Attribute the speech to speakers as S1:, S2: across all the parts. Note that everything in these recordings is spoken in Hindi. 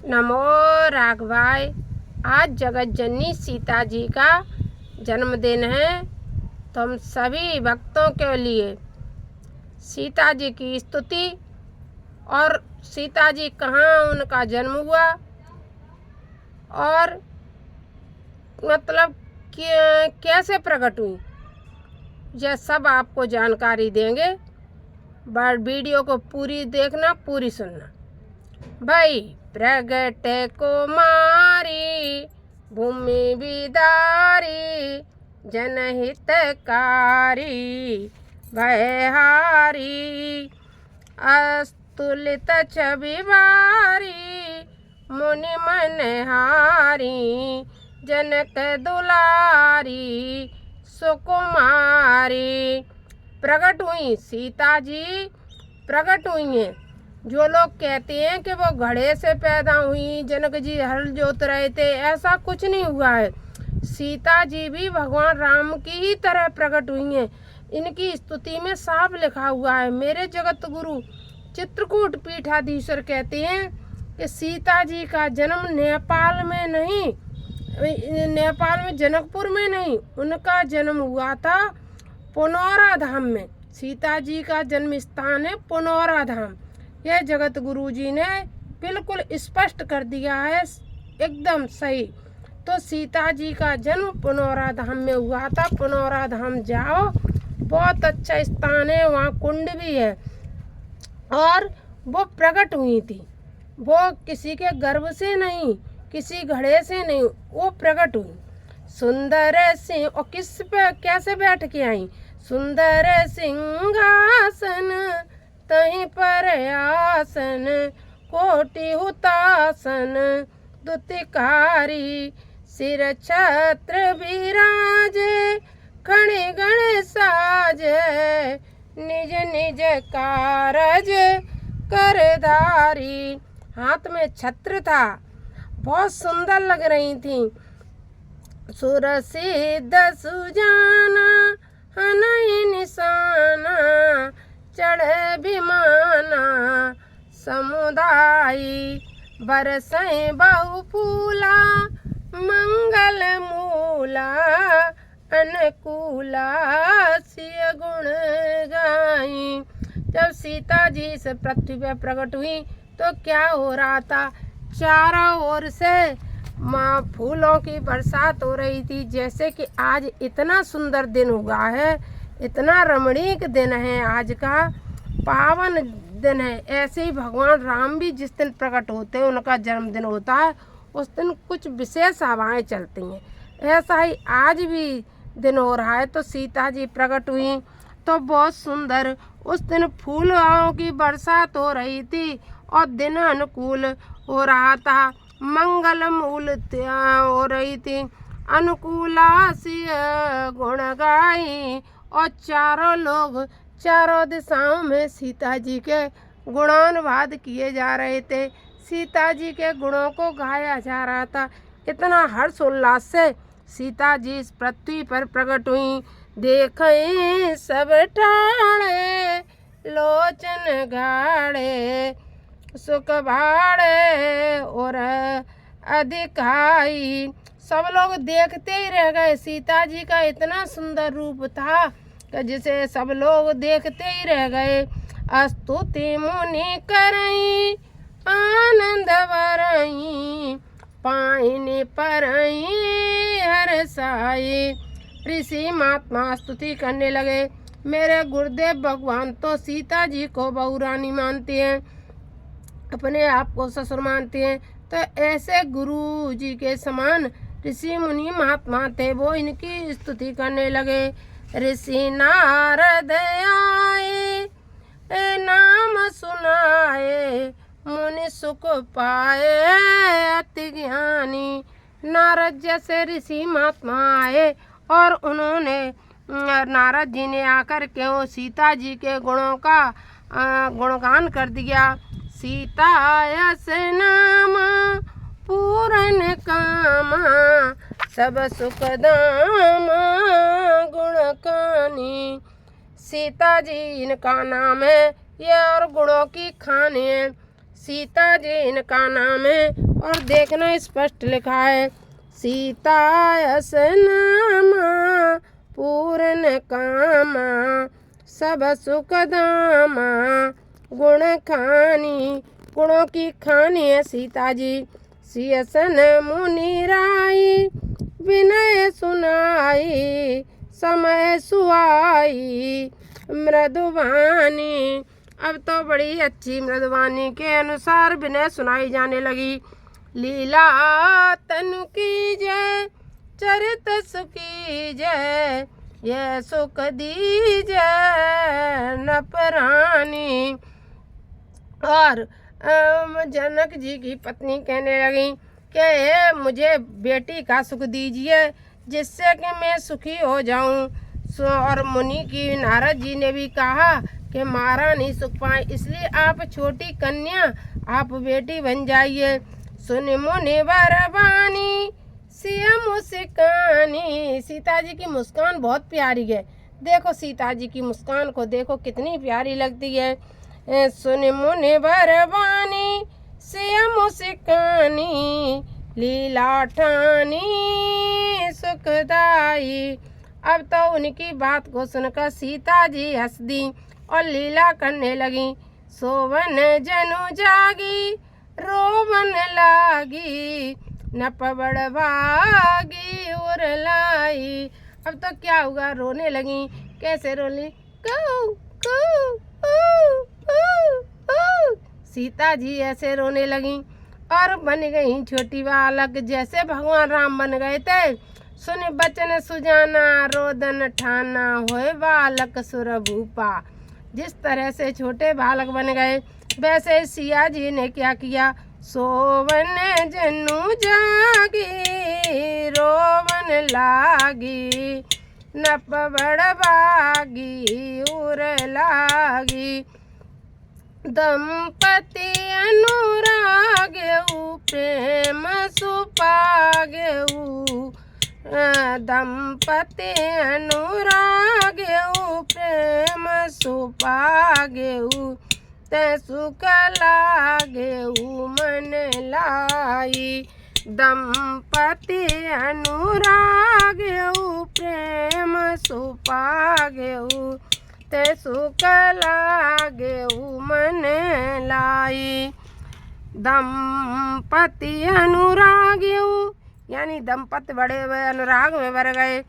S1: नमो राघवाय। आज जगत जननी सीता जी का जन्मदिन है, तो हम सभी भक्तों के लिए सीता जी की स्तुति और सीता जी कहाँ उनका जन्म हुआ और मतलब कैसे प्रकट हुई, यह सब आपको जानकारी देंगे। बट वीडियो को पूरी देखना, पूरी सुनना। भाई प्रगट कुमारी भूमि बिदारी जनहितकारी भयहारी अस्तुलित छविवारी मुनि मनहारी जनक दुलारी सुकुमारी। प्रकट हुई सीता जी, प्रकट हुई हैं। जो लोग कहते हैं कि वो घड़े से पैदा हुई, जनक जी हल जोत रहे थे, ऐसा कुछ नहीं हुआ है। सीता जी भी भगवान राम की ही तरह प्रकट हुई हैं। इनकी स्तुति में साफ लिखा हुआ है। मेरे जगत गुरु चित्रकूट पीठाधीश्वर कहते हैं कि सीता जी का जन्म नेपाल में नहीं, नेपाल में जनकपुर में नहीं, उनका जन्म हुआ था पुनौरा धाम में। सीता जी का जन्म स्थान है पुनौरा धाम। यह जगत गुरु जी ने बिल्कुल स्पष्ट कर दिया है, एकदम सही। तो सीता जी का जन्म पुनौरा धाम में हुआ था। पुनौरा धाम जाओ, बहुत अच्छा स्थान है, वहाँ कुंड भी है। और वो प्रकट हुई थी, वो किसी के गर्भ से नहीं, किसी घड़े से नहीं, वो प्रकट हुई। सुंदर सिंह, और किस पे कैसे बैठ के आई? सुंदर सिंहासन तहीं पर आसन कोटि हुतासन दुतिकारी सिर छत्र विराजे खड़े गण साजे निज निज कारज करधारी। हाथ में छत्र था, बहुत सुंदर लग रही थी। सुर सिद्ध सुजाना हनई निशाना चढ़े विमाना समुदायी बरसै बहु फूला मंगल मूला अनुकूला सिय गुण गाई। जब सीता जी इस पृथ्वी पर प्रकट हुई तो क्या हो रहा था? चारों ओर से माँ फूलों की बरसात हो रही थी। जैसे कि आज इतना सुंदर दिन हुआ है, इतना रमणीक दिन है, आज का पावन दिन है। ऐसे ही भगवान राम भी जिस दिन प्रकट होते हैं, उनका जन्मदिन होता है, उस दिन कुछ विशेष हवाएं चलती हैं। ऐसा ही आज भी दिन हो रहा है। तो सीता जी प्रकट हुई तो बहुत सुंदर, उस दिन फूलों की बरसात हो रही थी और दिन अनुकूल हो रहा था, मंगल मूल हो रही थी, अनुकूला सी गुण गाई। और चारों लोग चारों दिशाओं में सीता जी के गुणानुवाद किए जा रहे थे, सीता जी के गुणों को गाया जा रहा था। इतना हर्षोल्लास से सीता जी इस पृथ्वी पर प्रकट हुई। देखें सब ठाणे लोचन गाड़े सुख भाड़े और अधिकाई। सब लोग देखते ही रह गए। सीता जी का इतना सुंदर रूप था कि जिसे सब लोग देखते ही रह गए। स्तुति मुनि करई आनंद बरई पाइनि परई हर साई। ऋषि महात्मा स्तुति करने लगे। मेरे गुरुदेव भगवान तो सीता जी को बहुरानी मानते हैं, अपने आप को ससुर मानते हैं। तो ऐसे गुरु जी के समान ऋषि मुनि महात्मा थे, वो इनकी स्तुति करने लगे। ऋषि नारद आए नाम सुनाए मुनि सुख पाए अति ज्ञानी। नारद जैसे ऋषि महात्मा आए और उन्होंने, नारद जी ने आकर के वो सीता जी के गुणों का गुणगान कर दिया। सीता यस नाम पूरन काम सब सुख दाम गुण कानी। सीता जी इनका नाम है, ये और गुणों की खान है। सीता जी इनका नाम है और देखना स्पष्ट लिखा है, सीता यस नामा पूर्ण कामा सब सुख धामा गुण खानी। गुणों की खानी है सीता जी। सियसन मुनि राई विनय सुनाई समय सुहाई मृदुवानी। अब तो बड़ी अच्छी मृदुवानी के अनुसार विनय सुनाई जाने लगी। लीला तनु की जय चरित सुखी जय यह सुख दीजय नपरानी। और जनक जी की पत्नी कहने लगी कि मुझे बेटी का सुख दीजिए जिससे कि मैं सुखी हो जाऊं। और मुनि की नारद जी ने भी कहा कि महारानी सुख पाए, इसलिए आप छोटी कन्या आप बेटी बन जाइए। सुन मुनि बरबानी सिया मुस्कानी। सीता जी की मुस्कान बहुत प्यारी है। देखो सीता जी की मुस्कान को देखो कितनी प्यारी लगती है। सुन मुनि बरबानी सिया मुस्कानी लीला ठानी सुखदाई। अब तो उनकी बात को सुनकर सीता जी हंस दी और लीला करने लगी। सोवन जनु जागी रोवन लागी नप बड़भागी उर लाई। अब तो क्या हुआ, रोने लगी। कैसे रोली, कऊ कऊ सीता जी ऐसे रोने लगी और बन गई छोटी बालक जैसे भगवान राम बन गए थे। सुन बचन सुजाना रोदन ठाना होए बालक सुर भूपा। जिस तरह से छोटे बालक बन गए वैसे सिया जी ने क्या किया, सोवन जनु जागी रोवन लागी नप बड़भागी उर लागी। दंपति अनुरागेऊ प्रेम सुपागेऊ दंपति अनुरागेऊ प्रेम सुपागेऊ ते सुख लागेऊ मन लाई। दंपति अनुरागेऊ प्रेम सुपागेऊ ते सुख लागेऊ मन लाई। दंपति अनुरागेऊ यानी दंपति बड़े हुए अनुराग में भर गए।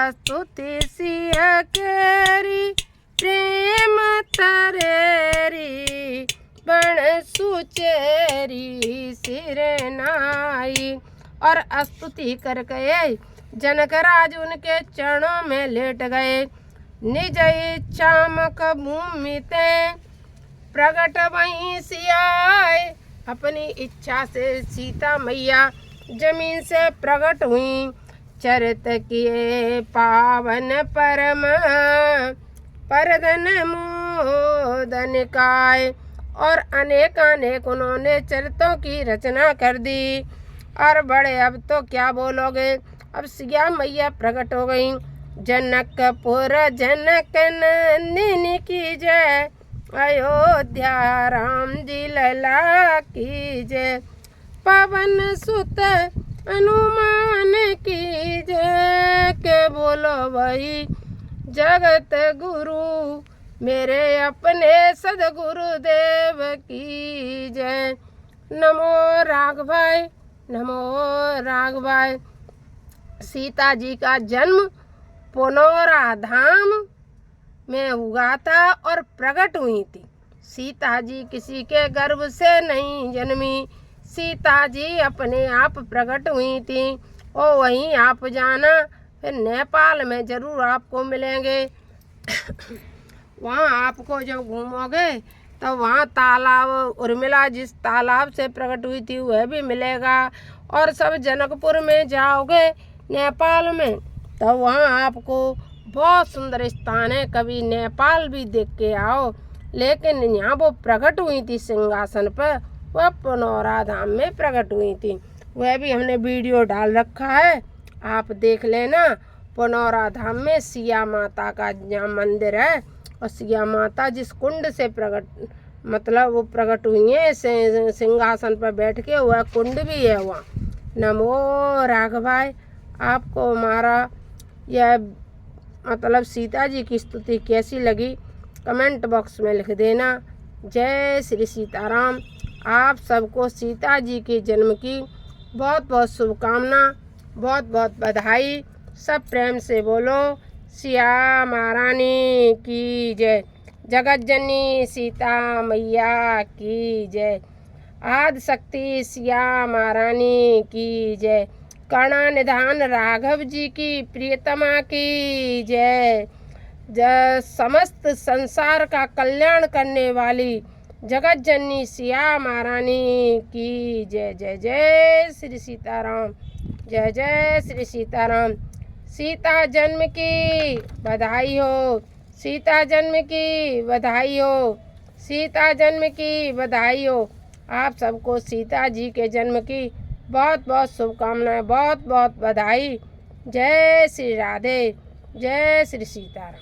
S1: स्तुति सिया केरी प्रेम तरेरी बण सुचेरी सिर नाई। और स्तुति कर गए जनकराज उनके चरणों में लेट गए। निज इच्छामक भूमि ते प्रगट वहीं सियाए। अपनी इच्छा से सीता मैया जमीन से प्रकट हुई। चरित किए पावन परम परदन मोदन काय। और अनेक अनेक उन्होंने चरितों की रचना कर दी। और बड़े अब तो क्या बोलोगे, अब सिया मैया प्रकट हो गई। जनकपुर जनक नंदिनी की जय अयोध्या राम जी लला की जय। पवन सुत हनुमान की जय के बोलो भाई जगत गुरु मेरे अपने सदगुरुदेव की जय। नमो राघवाय नमो राघवाय। सीता जी का जन्म पुनौरा धाम में हुआ था और प्रकट हुई थी। सीता जी किसी के गर्भ से नहीं जन्मी, सीता जी अपने आप प्रकट हुई थी। और वहीं आप जाना, फिर नेपाल में ज़रूर आपको मिलेंगे। वहाँ आपको जब घूमोगे तो वहाँ तालाब उर्मिला जिस तालाब से प्रकट हुई थी वह भी मिलेगा। और सब जनकपुर में जाओगे नेपाल में तो वहाँ आपको बहुत सुंदर स्थान है, कभी नेपाल भी देख के आओ। लेकिन यहाँ वो प्रकट हुई थी सिंहासन पर, वह पुनौरा धाम में प्रकट हुई थी। वह भी हमने वीडियो डाल रखा है, आप देख लेना। पुनौरा धाम में सिया माता का जहाँ मंदिर है और सिया माता जिस कुंड से प्रकट मतलब वो प्रकट हुई हैं सिंहासन पर बैठ के, वह कुंड भी है वहाँ। नमो राघवाय। आपको हमारा यह मतलब सीता जी की स्तुति कैसी लगी कमेंट बॉक्स में लिख देना। जय श्री सीताराम। आप सबको सीता जी के जन्म की बहुत बहुत शुभकामना, बहुत बहुत बधाई। सब प्रेम से बोलो सिया महारानी की जय। जगत जननी सीता मैया की जय। आदि शक्ति सिया महारानी की जय। करुणा निधान राघव जी की प्रियतमा की जय। समस्त संसार का कल्याण करने वाली जगत जननी सिया महारानी की जय। जय जय श्री सीताराम। जय जय श्री सीताराम। सीता जन्म की बधाई हो। सीता जन्म की बधाई हो। सीता जन्म की बधाई हो। आप सबको सीता जी के जन्म की बहुत बहुत शुभकामनाएं, बहुत बहुत बधाई। जय श्री राधे। जय श्री सीताराम।